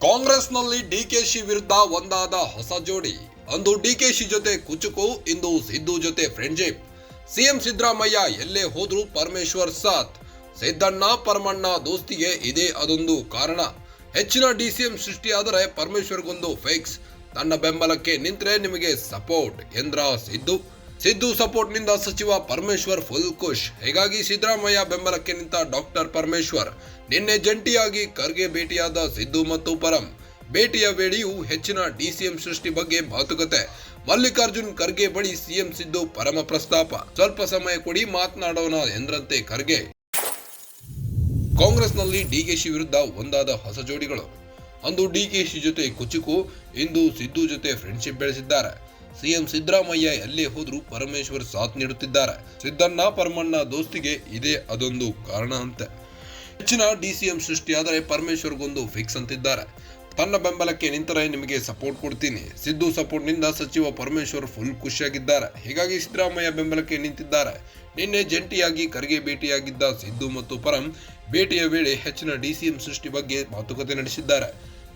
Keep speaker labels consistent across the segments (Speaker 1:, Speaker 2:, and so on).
Speaker 1: ಕಾಂಗ್ರೆಸ್ನಲ್ಲಿ ಡಿಕೆಶಿ ವಿರುದ್ಧ ಒಂದಾದ ಹೊಸ ಜೋಡಿ. ಅಂದು ಡಿಕೆಶಿ ಜೊತೆ ಕುಚುಕು, ಇಂದು ಸಿದ್ದು ಜೊತೆ ಫ್ರೆಂಡ್ಶಿಪ್. ಸಿಎಂ ಸಿದ್ದರಾಮಯ್ಯ ಎಲ್ಲೇ ಹೋದ್ರೂ ಪರಮೇಶ್ವರ್ ಸಾಥ್. ಸಿದ್ದಣ್ಣ ಪರಮಣ್ಣ ದೋಸ್ತಿಗೆ ಇದೇ ಅದೊಂದು ಕಾರಣ. ಹೆಚ್ಚಿನ ಡಿಸಿಎಂ ಸೃಷ್ಟಿಯಾದರೆ ಪರಮೇಶ್ವರ್ಗೊಂದು ಫಿಕ್ಸ್. ತನ್ನ ಬೆಂಬಲಕ್ಕೆ ನಿಂತರೆ ನಿಮಗೆ ಸಪೋರ್ಟ್ ಎಂದ್ರ ಸಿದ್ದು ಸಪೋರ್ಟ್ ನಿಂದ ಸಚಿವ ಪರಮೇಶ್ವರ್ ಫುಲ್ ಖುಷ್. ಹೀಗಾಗಿ ಸಿದ್ದರಾಮಯ್ಯ ಬೆಂಬಲಕ್ಕೆ ನಿಂತ ಡಾಕ್ಟರ್ ಪರಮೇಶ್ವರ್ ನಿನ್ನೆ ಜಂಟಿಯಾಗಿ ಖರ್ಗೆ ಭೇಟಿಯಾದ ಸಿದ್ದು ಮತ್ತು ಪರಂ. ಭೇಟಿಯ ವೇಳೆಯೂ ಹೆಚ್ಚಿನ ಡಿಸಿಎಂ ಸೃಷ್ಟಿ ಬಗ್ಗೆ ಮಾತುಕತೆ. ಮಲ್ಲಿಕಾರ್ಜುನ್ ಖರ್ಗೆ ಬಳಿ ಸಿಎಂ ಸಿದ್ದು ಪರಮ ಪ್ರಸ್ತಾಪ. ಸ್ವಲ್ಪ ಸಮಯ ಕೊಡಿ ಮಾತನಾಡೋಣ ಎಂದ್ರಂತೆ ಖರ್ಗೆ. ಕಾಂಗ್ರೆಸ್ನಲ್ಲಿ ಡಿಕೆಶಿ ವಿರುದ್ಧ ಒಂದಾದ ಹೊಸ ಜೋಡಿಗಳು. ಅಂದು ಡಿಕೆಶಿ ಜೊತೆ ಕುಚುಕು, ಇಂದು ಸಿದ್ದು ಜೊತೆ ಫ್ರೆಂಡ್ಶಿಪ್ ಬೆಳೆಸಿದ್ದಾರೆ. ಸಿಎಂ ಸಿದ್ದರಾಮಯ್ಯ ಎಲ್ಲೇ ಹೋದ್ರೂ ಪರಮೇಶ್ವರ್ ಸಾಥ್ ನೀಡುತ್ತಿದ್ದಾರೆ. ಸಿದ್ದಣ್ಣ ಪರಮಣ್ಣ ದೋಸ್ತಿಗೆ ಇದೇ ಅದೊಂದು ಕಾರಣ ಅಂತೆ. ಹೆಚ್ಚಿನ ಡಿಸಿಎಂ ಸೃಷ್ಟಿಯಾದರೆ ಪರಮೇಶ್ವರ್ಗೊಂದು ಫಿಕ್ಸ್ ಅಂತಿದ್ದಾರೆ. ತನ್ನ ಬೆಂಬಲಕ್ಕೆ ನಿಂತರೆ ನಿಮಗೆ ಸಪೋರ್ಟ್ ಕೊಡ್ತೀನಿ. ಸಿದ್ದು ಸಪೋರ್ಟ್ ನಿಂದ ಸಚಿವ ಪರಮೇಶ್ವರ್ ಫುಲ್ ಖುಷಿಯಾಗಿದ್ದಾರೆ. ಹೀಗಾಗಿ ಸಿದ್ದರಾಮಯ್ಯ ಬೆಂಬಲಕ್ಕೆ ನಿಂತಿದ್ದಾರೆ. ನಿನ್ನೆ ಜಂಟಿಯಾಗಿ ಖರ್ಗೆ ಭೇಟಿಯಾಗಿದ್ದ ಸಿದ್ದು ಮತ್ತು ಪರಂ. ಭೇಟಿಯ ವೇಳೆ ಹೆಚ್ಚಿನ ಡಿಸಿಎಂ ಸೃಷ್ಟಿ ಬಗ್ಗೆ ಮಾತುಕತೆ ನಡೆಸಿದ್ದಾರೆ.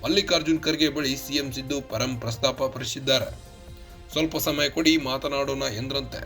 Speaker 1: ಮಲ್ಲಿಕಾರ್ಜುನ್ ಖರ್ಗೆ ಬಳಿ ಸಿಎಂ ಸಿದ್ದು ಪರಂ ಪ್ರಸ್ತಾಪ ಪಡಿಸಿದ್ದಾರೆ. ಸ್ವಲ್ಪ ಸಮಯ ಕೊಡಿ ಮಾತನಾಡೋಣ ಎಂದ್ರಂತೆ.